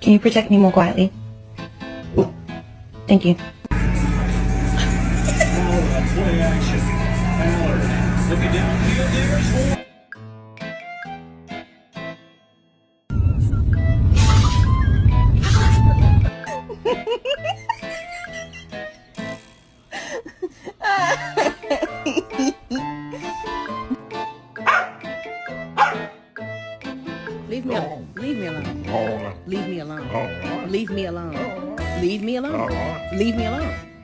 Can you protect me more quietly? Thank you. Play action. Alert. Looking downfield, there's one. Leave me alone. Leave me alone. Leave me alone. Leave me alone. Leave me alone. Leave me alone.